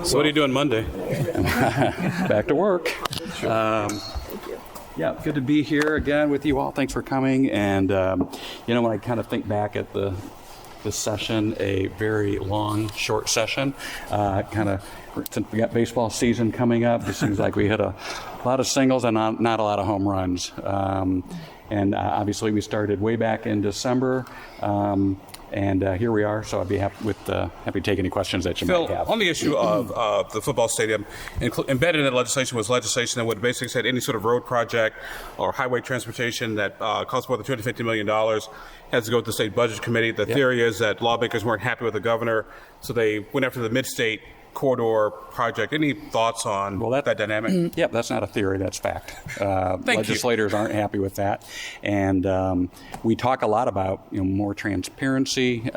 So what are you doing Monday? Back to work. Yeah, good to be here again with you all. Thanks for coming. And, when I kind of think back at this session, a very long, short session, since we got baseball season coming up, it seems like we hit a lot of singles and not a lot of home runs. And obviously we started way back in December. And here we are, so I'd be happy to take any questions that you might have. On the issue of the football stadium, embedded in the legislation was legislation that would basically said any sort of road project or highway transportation that costs more than $250 million has to go to the state budget committee. The theory is that lawmakers weren't happy with the governor, so they went after the mid-state corridor project. Any thoughts on that dynamic? Yep, that's not a theory, that's fact. Legislators aren't happy with that. And we talk a lot about more transparency,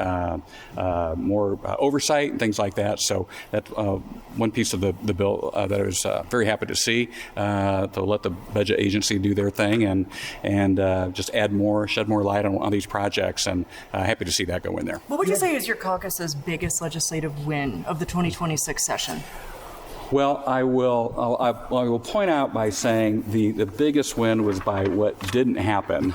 more oversight, and things like that. So that's one piece of the bill that I was very happy to see, to let the budget agency do their thing and just shed more light on these projects. And happy to see that go in there. What would you say is your caucus's biggest legislative win of the 2026 session? Well, I will point out by saying the biggest win was by what didn't happen,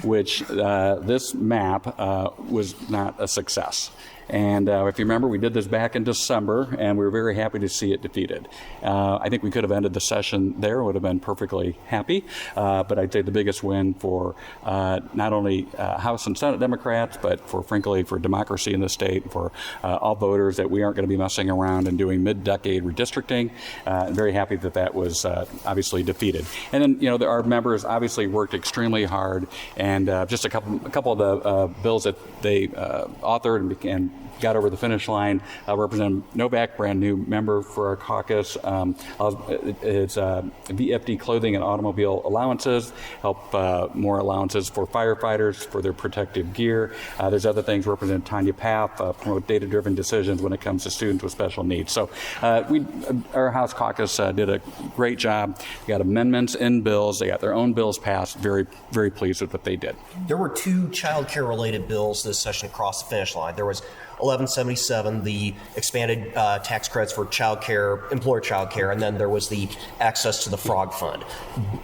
which this map was not a success. And if you remember, we did this back in December, and we were very happy to see it defeated. I think we could have ended the session there, would have been perfectly happy. But I'd say the biggest win for not only House and Senate Democrats, but frankly, for democracy in the state, for all voters, that we aren't going to be messing around and doing mid-decade redistricting. I'm very happy that was obviously defeated. And then, our members obviously worked extremely hard, and just a couple of the bills that they authored and got over the finish line. Representative Novak, brand new member for our caucus. It's VFD clothing and automobile allowances, help more allowances for firefighters for their protective gear. There's other things. Representative Tanya Paff, promote data-driven decisions when it comes to students with special needs. So our House caucus did a great job. They got amendments in bills. They got their own bills passed. Very, very pleased with what they did. There were two childcare related bills this session across the finish line. There was 1177, the expanded tax credits for childcare, employer childcare, and then there was the access to the Frog Fund.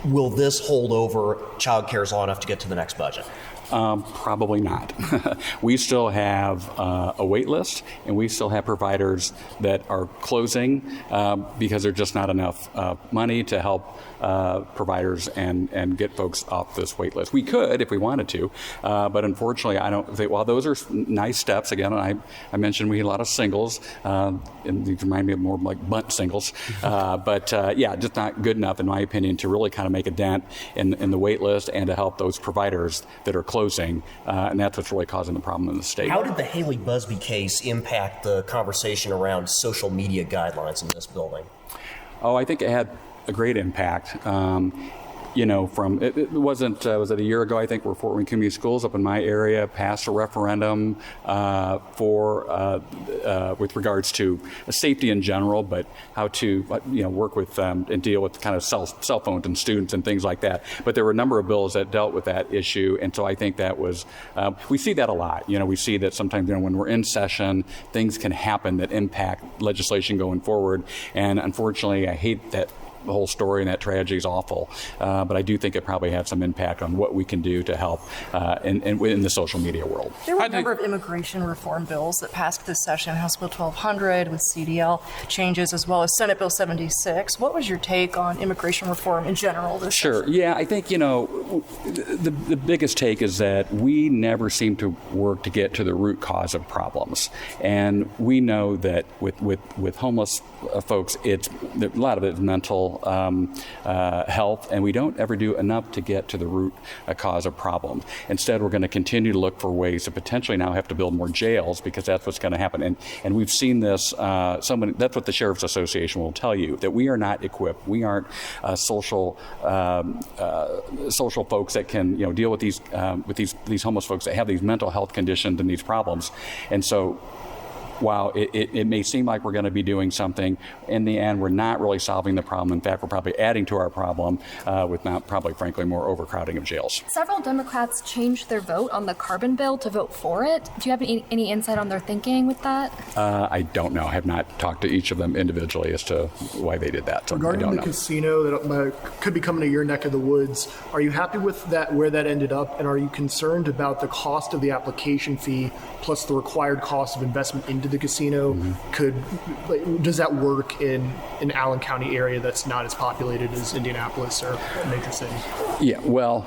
Will this hold over childcare long enough to get to the next budget? Probably not. We still have a wait list, and we still have providers that are closing because there's just not enough money to help providers and get folks off this wait list. We could if we wanted to, but unfortunately, I don't think, while those are nice steps, again, and I mentioned we had a lot of singles, and these remind me of more like bunt singles, but just not good enough, in my opinion, to really kind of make a dent in the wait list and to help those providers that are closing, and that's what's really causing the problem in the state. How did the Haley Busby case impact the conversation around social media guidelines in this building? Oh, I think it had a great impact. It wasn't, was it a year ago, I think, where Fort Wayne Community Schools up in my area passed a referendum with regards to safety in general, but how to, work with and deal with kind of cell phones and students and things like that. But there were a number of bills that dealt with that issue, and so I think that was, we see that a lot. We see that sometimes, when we're in session, things can happen that impact legislation going forward, and unfortunately, I hate that the whole story, and that tragedy is awful. But I do think it probably had some impact on what we can do to help in the social media world. There were a number of immigration reform bills that passed this session, House Bill 1200 with CDL changes, as well as Senate Bill 76. What was your take on immigration reform in general this Sure. session? Yeah, I think, the biggest take is that we never seem to work to get to the root cause of problems. And we know that with homeless folks, a lot of it is mental health, and we don't ever do enough to get to the root cause of problems. Instead, we're going to continue to look for ways to potentially now have to build more jails, because that's what's going to happen. And we've seen this. That's what the Sheriff's Association will tell you, that we are not equipped. We aren't social folks that can deal with these homeless folks that have these mental health conditions and these problems. And so while it may seem like we're going to be doing something, in the end, we're not really solving the problem. In fact, we're probably adding to our problem with not probably, frankly, more overcrowding of jails. Several Democrats changed their vote on the carbon bill to vote for it. Do you have any insight on their thinking with that? I don't know. I have not talked to each of them individually as to why they did that. So Regarding I don't the know. casino that could be coming to your neck of the woods, are you happy with that, where that ended up, and are you concerned about the cost of the application fee plus the required cost of investment into the casino? Does that work in an Allen County area that's not as populated as Indianapolis or a major city? Yeah, well,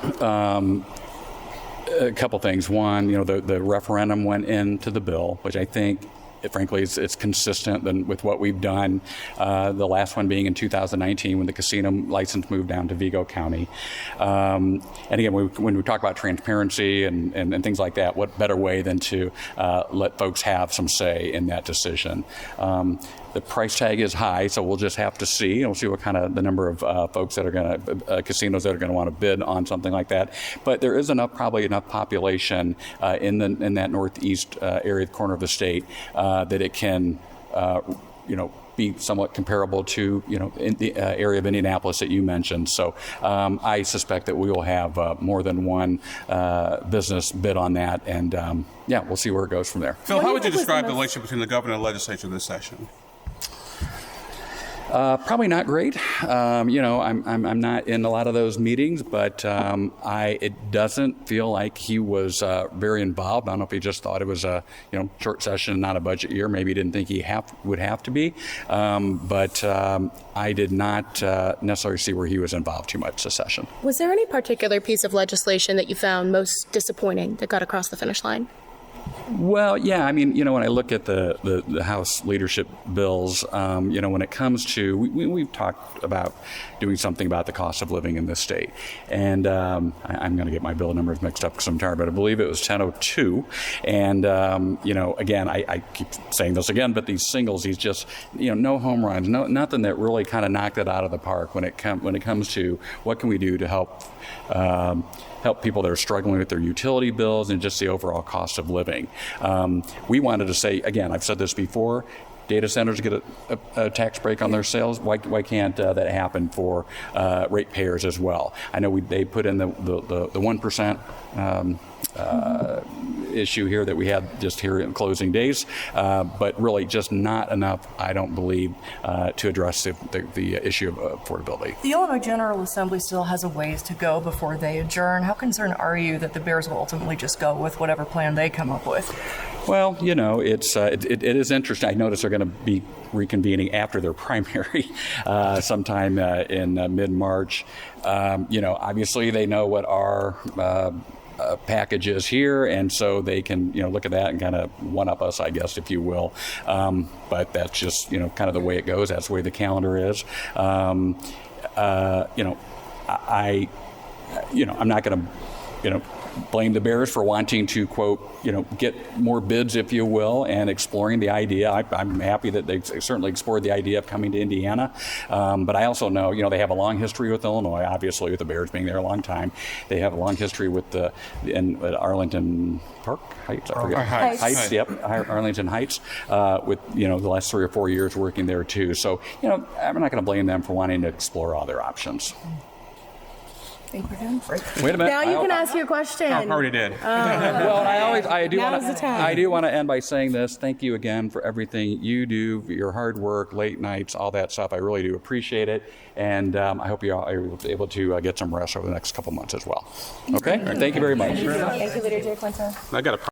a couple things. One, the referendum went into the bill, which I think, frankly, it's consistent with what we've done. The last one being in 2019 when the casino license moved down to Vigo County. And again, when we talk about transparency and things like that, what better way than to let folks have some say in that decision? The price tag is high, so we'll just have to see. We'll see what kind of the number of folks that are going to, casinos that are going to want to bid on something like that. But there is probably enough population in that northeast area, corner of the state, that it can, be somewhat comparable to, in the area of Indianapolis that you mentioned. So I suspect that we will have more than one business bid on that, and we'll see where it goes from there. Phil, how would you describe the relationship between the governor and the legislature this session? Probably not great. I'm not in a lot of those meetings, but it doesn't feel like he was very involved. I don't know if he just thought it was a short session, not a budget year. Maybe he didn't think he would have to be. But I did not necessarily see where he was involved too much this session. Was there any particular piece of legislation that you found most disappointing that got across the finish line? Well, yeah, when I look at the House leadership bills, when it comes to, we've talked about doing something about the cost of living in this state. And I'm going to get my bill numbers mixed up because I'm tired, but I believe it was 1002. And, again, I keep saying this again, but these singles, these just, no home runs, nothing that really kind of knocked it out of the park when it comes to what can we do to help people that are struggling with their utility bills and just the overall cost of living. We wanted to say, again, I've said this before, data centers get a tax break on their sales. Why can't that happen for ratepayers as well? I know they put in the 1% issue here that we had just here in closing days, but really just not enough, I don't believe, to address the issue of affordability. The Illinois General Assembly still has a ways to go before they adjourn. How concerned are you that the Bears will ultimately just go with whatever plan they come up with? Well, it is interesting. I notice they're going to be reconvening after their primary sometime in mid-March. Obviously they know what our package is here, and so they can look at that and kind of one-up us, I guess, if you will. But that's just kind of the way it goes. That's the way the calendar is. I'm not going to blame the Bears for wanting to, quote, get more bids, if you will, and exploring the idea. I'm happy that they've certainly explored the idea of coming to Indiana. But I also know, they have a long history with Illinois, obviously, with the Bears being there a long time. They have a long history with in Arlington Park Heights, I forget. Heights, yep, Arlington Heights, with, the last 3 or 4 years working there, too. So, I'm not going to blame them for wanting to explore other options. I think we're done. Wait a minute. Now you can ask your question. I already did. Well, I do Now's the time. want to end by saying this. Thank you again for everything you do, your hard work, late nights, all that stuff. I really do appreciate it, and I hope you all are able to get some rest over the next couple months as well. Okay. Thank you very much. Thank you, Leader GaQuinta. I got a